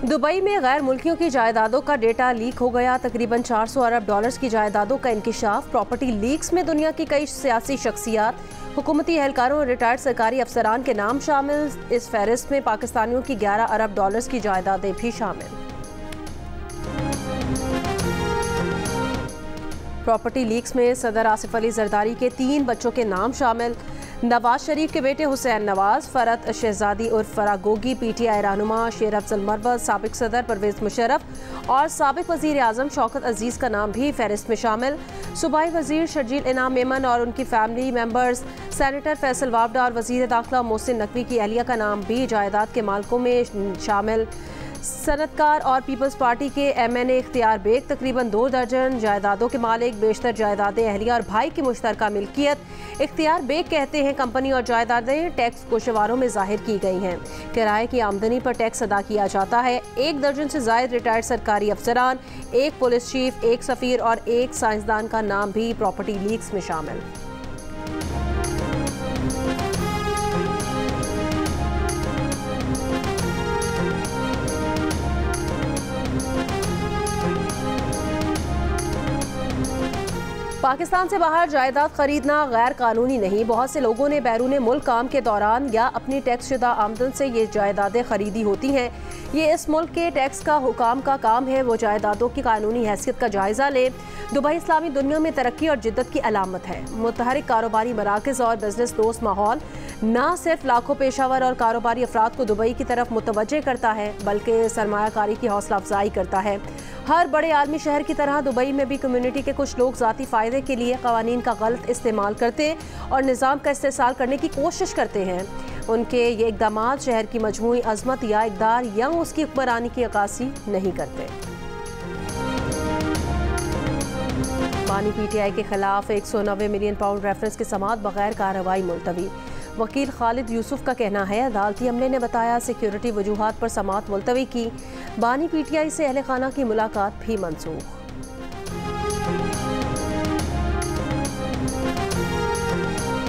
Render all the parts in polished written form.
Dubai में गैर मुल्कियों की जायदादों का डेटा लीक हो गया। तकरीबन 400 अरब डॉलर्स की जायदादों का इंकिशाफ। प्रॉपर्टी लीक्स में दुनिया की कई सियासी शख्सियात, हुकूमती एहलकारों और रिटायर्ड सरकारी अफसरान के नाम शामिल। इस फहरिस्त में पाकिस्तानियों की 11 अरब डॉलर्स की जायदादें भी शामिल। प्रॉपर्टी लीक्स में सदर आसिफ अली जरदारी के 3 बच्चों के नाम शामिल। नवाज शरीफ के बेटे हुसैन नवाज, फरत शहजादी उर्फ फरागोगी, PTI रहनुमा शेर अफजल मरवत, साबिक सदर परवेज मुशर्रफ और साबिक वजीर आजम शौकत अजीज का नाम भी फहरिस्त में शामिल। सूबाई वजीर शर्जील इनाम मेमन और उनकी family members, senator Faisal Vawda और वजीर दाखिला मोहसिन नकवी की अहलिया का नाम भी जायदाद के मालिकों में शामिल। सनतकार और पीपल्स पार्टी के MNA इख्तियार बेग तकरीबन 2 दर्जन जायदादों के मालिक। बेशतर जायदादें अहलिया और भाई की मुश्तरका मिल्कियत। इख्तियार बेग कहते हैं कंपनी और जायदादें टैक्स गोशवारों में जाहिर की गई हैं। किराए की आमदनी पर टैक्स अदा किया जाता है। 1 दर्जन से जायद रिटायर्ड सरकारी अफसरान, 1 पुलिस चीफ, 1 सफ़ीर और 1 साइंसदान का नाम भी प्रॉपर्टी लीक्स में शामिल। पाकिस्तान से बाहर जायदाद खरीदना गैर कानूनी नहीं। बहुत से लोगों ने बैरून मुल्क काम के दौरान या अपनी टैक्स शुदा आमदन से ये जायदादें खरीदी होती हैं। ये इस मुल्क के टैक्स का हुकाम का काम है, वो जायदादों की कानूनी हैसियत का जायजा ले। दुबई इस्लामी दुनिया में तरक्की और जिद्दत की अलामत है। मुतहरिक कारोबारी मराकज़ और बिजनेस दोस्त माहौल न सिर्फ लाखों पेशावर और कारोबारी अफराद को दुबई की तरफ मुतवज्जे करता है, बल्कि सरमायाकारी की हौसला अफजाई करता है। हर बड़े आलमी शहर की तरह दुबई में भी कम्युनिटी के कुछ लोग ज़ाती फ़ायदे के लिए क़वानीन का गलत इस्तेमाल करते और निज़ाम का इस्तेसाल करने की कोशिश करते हैं। उनके ये इक़दामात शहर की मजमूई अज़मत या इक़दार या उसकी हुक्मरानी की अक्कासी नहीं करते। बानी PTI के खिलाफ 190 मिलियन पाउंड रेफरेंस की समाअत बगैर कार्रवाई मुलतवी। वकील खालिद यूसुफ का कहना है अदालती अमले ने बताया सिक्योरिटी वजूहात पर समाअत मुलतवी की। बानी PTI से अहले खाना की मुलाकात भी मनसूख।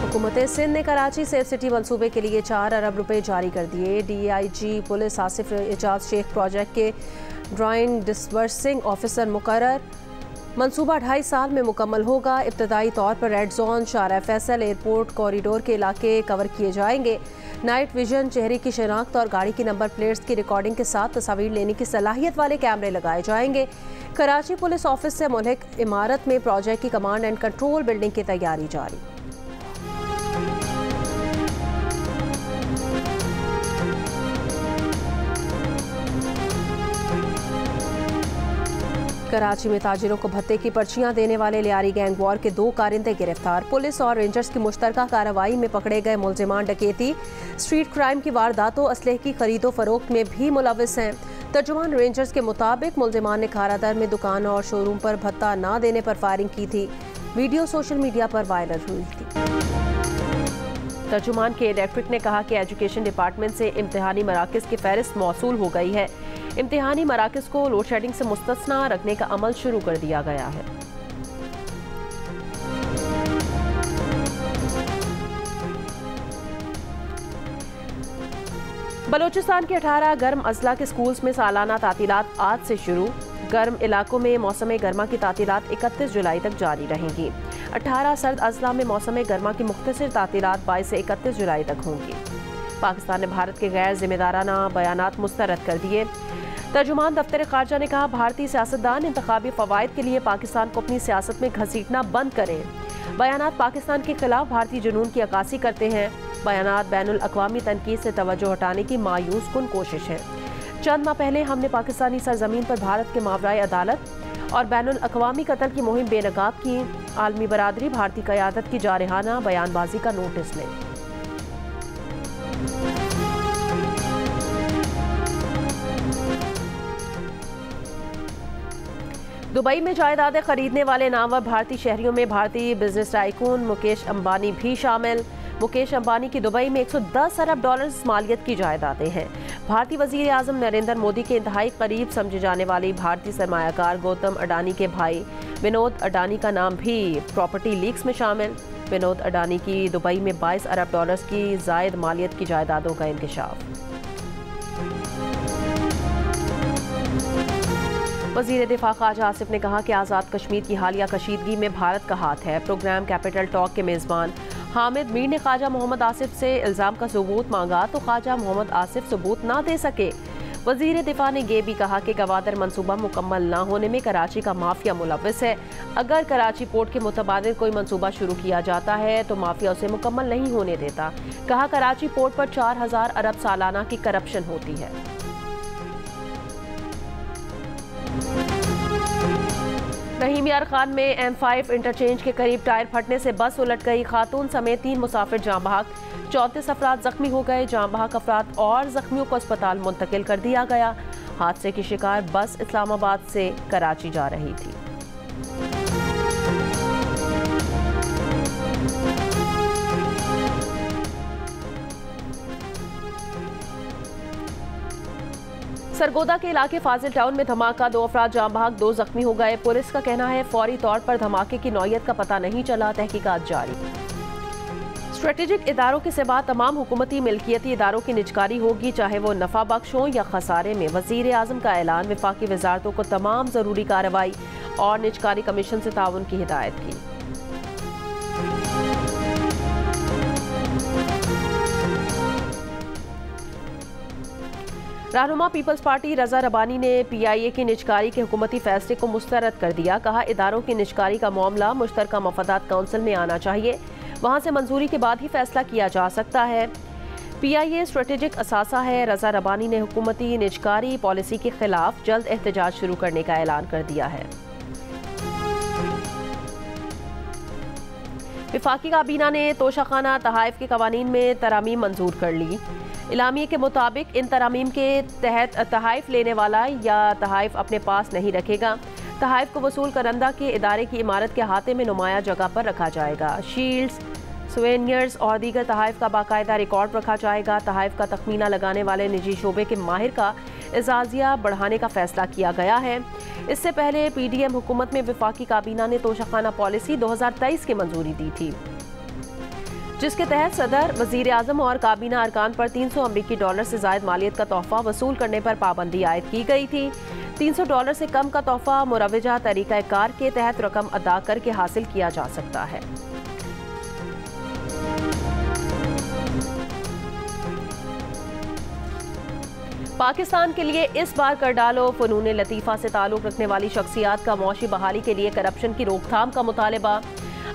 हुकूमत सिंध ने कराची सेफ सिटी मंसूबे के लिए 4 अरब रुपए जारी कर दिए। DIG police Asif Ejaz Shaikh project के ड्राइंग डिस्बर्सिंग ऑफिसर मुकर्रर। मंसूबा 2.5 साल में मुकम्मल होगा। इब्तदाई तौर पर रेड जोन, शारा फैसल, एयरपोर्ट कॉरिडोर के इलाके कवर किए जाएंगे। नाइट विजन, चेहरे की शनाख्त और गाड़ी की नंबर प्लेट्स की रिकॉर्डिंग के साथ तस्वीर लेने की सलाहियत वाले कैमरे लगाए जाएंगे। कराची पुलिस ऑफिस से मुल्हिक इमारत में प्रोजेक्ट की कमांड एंड कंट्रोल बिल्डिंग की तैयारी जारी। कराची में ताजिरों को भत्ते की पर्चियां देने वाले लियारी गैंग वॉर के 2 कारिंदे गिरफ्तार। पुलिस और रेंजर्स की मुश्तरका कार्रवाई में पकड़े गए मुलजिमान डकैती, स्ट्रीट क्राइम की वारदातों, असलहे की खरीदो फरोख्त में भी मुलविस हैं। तर्जुमान रेंजर्स के मुताबिक मुलजिमान ने खारादर में दुकान और शोरूम पर भत्ता न देने पर फायरिंग की थी। वीडियो सोशल मीडिया पर वायरल हुई थी। तर्जुमान के इलेक्ट्रिक ने कहा कि एजुकेशन डिपार्टमेंट से इम्तिहानी मराकज़ की फहरिस्त मौसूल हो गई है। इम्तिहानी मराकज़ को लोड शेडिंग से मुस्तस्ना रखने का अमल शुरू कर दिया गया है। बलोचिस्तान के 18 गर्म अजला के स्कूल्स में सालाना तातीलात आज से शुरू। गर्म इलाकों में मौसम गर्मा की तातीलात 31 जुलाई तक जारी रहेंगी। 18 सर्द अजला में मौसम गर्मा की मुख्तसर तातीलात 22 से 31 जुलाई तक होंगी। पाकिस्तान ने भारत के गैर जिम्मेदाराना बयानात मुस्तरद कर दिए। तर्जुमान दफ्तर खारजा ने कहा भारतीय सियासतदान इंतखाबी फवायद के लिए पाकिस्तान को अपनी सियासत में घसीटना बंद करें। बयानात पाकिस्तान के खिलाफ भारतीय जुनून की अक्कासी करते हैं। बयानात बैनुल अक़वामी तनकीद से तवज्जो हटाने की मायूस कुन कोशिश है। चंद माह पहले हमने पाकिस्तानी सरजमीन पर भारत के मावराए अदालत और बैनुल अक़वामी कत्ल की मुहिम बेनकाब की। आलमी बरादरी भारतीय क़यादत की जारहाना बयानबाजी का नोटिस लें। दुबई में जायदादें खरीदने वाले नामवर भारतीय शहरियों में भारतीय बिजनेस टाइकून मुकेश अंबानी भी शामिल। मुकेश अंबानी की दुबई में 110 अरब डॉलर्स मालियत की जायदादें हैं। भारतीय वजीर आजम नरेंद्र मोदी के इंतहाई करीब समझे जाने वाले भारतीय सरमायाकार गौतम अडानी के भाई विनोद अडानी का नाम भी प्रॉपर्टी लीक्स में शामिल। विनोद अडानी की दुबई में 22 अरब डॉलर्स की जायद मालियत की जायदादों का इंकशाफ। वज़ीर दिफा ख्वाजा आसिफ ने कहा कि आज़ाद कश्मीर की हालिया कशीदगी में भारत का हाथ है। प्रोग्राम कैपिटल टॉक के मेज़बान हामिद मीर ने ख्वाजा मोहम्मद आसिफ से इल्ज़ाम का सबूत मांगा तो ख्वाजा मोहम्मद आसिफ सबूत ना दे सके। वज़ीर दिफा ने यह भी कहा कि गवादर मनसूबा मुकम्मल ना होने में कराची का माफिया मुलव्वस है। अगर कराची पोर्ट के मुतबादिल कोई मनसूबा शुरू किया जाता है तो माफिया उसे मुकम्मल नहीं होने देता। कहा कराची पोर्ट पर 4000 अरब सालाना की करप्शन होती है। रहीम यार खान में M5 इंटरचेंज के करीब टायर फटने से बस उलट गई। खातून समेत 3 मुसाफिर जाँ बहक, 34 अफराद जख्मी हो गए। जाँ बहक अफराद और जख्मियों को अस्पताल मुंतकिल कर दिया गया। हादसे की शिकार बस इस्लामाबाद से कराची जा रही थी। सरगोदा के इलाके फाजिल टाउन में धमाका, 2 अफराद जाँ बहक, 2 जख्मी हो गए। पुलिस का कहना है फौरी तौर पर धमाके की नौयत का पता नहीं चला, तहकीकात जारी। स्ट्रेटेजिक इदारों के सिवा तमाम हुकूमती मिल्कियती इदारों की निजकारी होगी, चाहे वो नफा बख्श हो या खसारे में। वज़ीर आज़म का ऐलान। वफाकी वजारतों को तमाम ज़रूरी कार्रवाई और निजकारी कमीशन से ताउन की हिदायत की। रहनुमा पीपल्स पार्टी रजा रबानी ने PIA की निजकारी के हुकूमती फैसले को मुस्तरद कर दिया। कहा इदारों की निजकारी का मामला मुश्तरका मफादात काउंसिल में आना चाहिए, वहां से मंजूरी के बाद ही फैसला किया जा सकता है। PIA स्ट्रेटेजिक असासा है। रजा रबानी ने हुकूमती निजकारी पॉलिसी के खिलाफ जल्द एहतजाज शुरू करने का ऐलान कर दिया है। वफाकी काबीना ने तोशाखाना तहाइफ के कवानीन में तरामीम मंजूर कर ली। इलामिये के मुताबिक इन तरामीम के तहत तहाइफ लेने वाला या तहाइफ अपने पास नहीं रखेगा। तहाइफ को वसूल करंदा के इदारे की इमारत के अहाते में नुमाया जगह पर रखा जाएगा। शील्ड्स, सुवेनियर्स और दीगर तहाइफ का बाकायदा रिकॉर्ड रखा जाएगा। तहाइफ का तखमीना लगाने वाले निजी शोबे के माहिर का एजाजिया बढ़ाने का फैसला किया गया है। इससे पहले PDM हुकूमत में वफाकी काबीना ने तोशाखाना पॉलिसी 2023 की मंजूरी दी थी, जिसके तहत सदर, वजीर आजम और काबीना अरकान पर $300 से जायद मालियत का तोहफा वसूल करने पर पाबंदी आयद की गई थी। $300 से कम का तोहफा मुरवजा तरीका कार के तहत रकम अदा करके हासिल किया जा सकता है। पाकिस्तान के लिए इस बार कर डालो। फ़नून लतीफ़ा से ताल्लुक़ रखने वाली शख्सियात का मौशी बहाली के लिए करप्शन की रोकथाम का मुतालबा।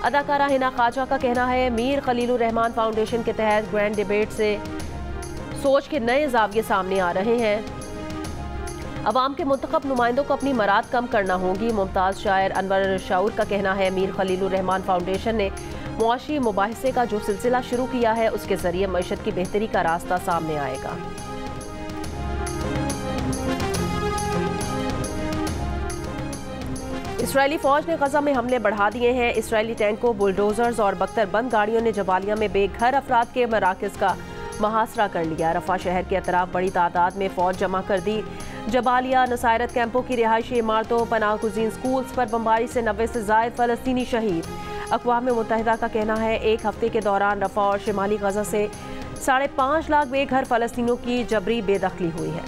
अदाकारा हिना ख्वाजा का कहना है मीर खलीलुर रहमान फाउंडेशन के तहत ग्रैंड डिबेट से सोच के नए ज़ाविये सामने आ रहे हैं। अवाम के मुंतखब नुमाइंदों को अपनी मराद कम करना होगी। मुमताज़ शायर अनवर शाऊर का कहना है मीर खलीलुर रहमान फाउंडेशन ने मुआशी मुबाहिसे का जो सिलसिला शुरू किया है उसके ज़रिए मईशत की बेहतरी का रास्ता सामने आएगा। इसराइली फौज ने गजा में हमले बढ़ा दिए हैं। इसराइली टैंकों, बुलडोजर्स और बख्तरबंद गाड़ियों ने जबालिया में बेघर अफराद के मराकज का मुहासरा कर लिया। रफा शहर के अतराफ बड़ी तादाद में फौज जमा कर दी। जबालिया, नसायरत कैंपों की रिहायशी इमारतों, पनाह गुज़ीन स्कूल्स पर बमबारी से 90 से ज़ायद फ़लस्तीनी शहीद। अक़वाम मुत्तहिदा का कहना है एक हफ्ते के दौरान रफा और शिमाली गजा से 5.5 लाख बेघर फ़लस्तीनियों की जबरी बेदखली हुई है।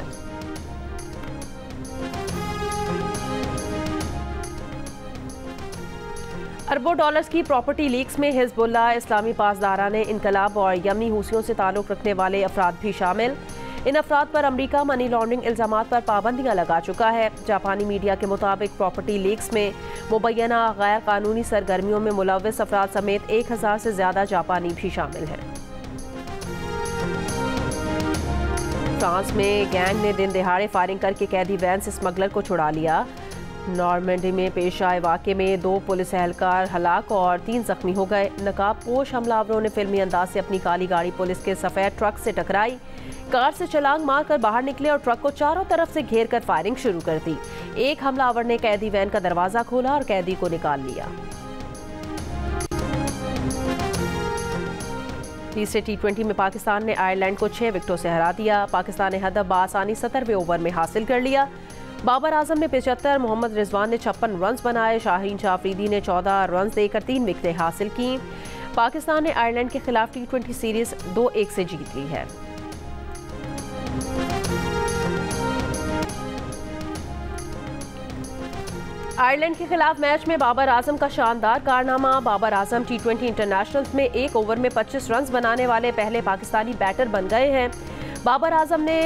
अरबों डॉलर्स की प्रॉपर्टी लीक्स में हिज़्बुल्लाह, इस्लामी पासदाराने इनकलाब और यमनी हूसियों से ताल्लुक़ रखने वाले अफराद भी शामिल। इन अफराद पर अमरीका मनी लॉन्ड्रिंग इल्ज़ामात पर पाबंदियाँ लगा चुका है। जापानी मीडिया के मुताबिक प्रॉपर्टी लीक्स में मुबैना गैर कानूनी सरगर्मियों में मुलव्वस अफराद समेत 1000 से ज़्यादा जापानी भी शामिल हैं। फ्रांस में गैंग ने दिन दिहाड़े फायरिंग करके कैदी वैन से स्मगलर को छुड़ा लिया। नॉर्मंडी में पेश आए वाक़े में 2 पुलिस एहलकार हलाक और 3 जख्मी हो गए। नकाब पोश हमलावरों ने फिल्मी अंदाज से अपनी काली गाड़ी पुलिस के सफ़ेद ट्रक से टकराई। कार से छलांग मारकर बाहर निकले और ट्रक को चारों तरफ से घेर कर फायरिंग शुरू कर दी। एक हमलावर ने कैदी वैन का दरवाज़ा खोला और कैदी को निकाल लिया। तीसरे T20 में पाकिस्तान ने आयरलैंड को 6 विकेटों से हरा दिया। पाकिस्तान ने हदफ बासानी 70वें ओवर में हासिल कर लिया। बाबर आजम ने 75, मोहम्मद रिजवान ने 56 रन बनाए। शाहीन शाह अफरीदी ने 14 रन देकर 3 विकेटें हासिल की। पाकिस्तान ने आयरलैंड के खिलाफ T20 सीरीज 2-1 से जीत ली है। आयरलैंड के खिलाफ मैच में बाबर आजम का शानदार कारनामा। बाबर आजम T20 इंटरनेशनल में एक ओवर में 25 रन बनाने वाले पहले पाकिस्तानी बैटर बन गए हैं। बाबर आजम ने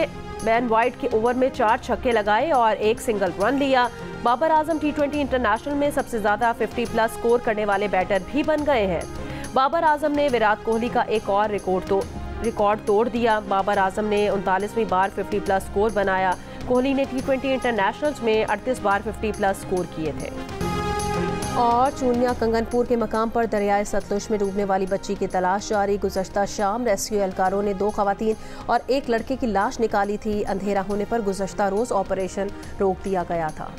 बेन वाइट के ओवर में 4 छक्के लगाए और एक सिंगल रन लिया। बाबर आजम T20 इंटरनेशनल में सबसे ज्यादा 50 प्लस स्कोर करने वाले बैटर भी बन गए हैं। बाबर आजम ने विराट कोहली का एक और रिकॉर्ड तोड़ दिया। बाबर आजम ने 39वीं बार 50 प्लस स्कोर बनाया। कोहली ने T20 इंटरनेशनल्स में 38 बार 50 प्लस स्कोर किए थे। और चूनिया कंगनपुर के मकाम पर दरियाए सतलुज में डूबने वाली बच्ची की तलाश जारी। गुज़श्ता शाम रेस्क्यू एहलकारों ने 2 खवातीन और एक लड़के की लाश निकाली थी। अंधेरा होने पर गुज़श्ता रोज ऑपरेशन रोक दिया गया था।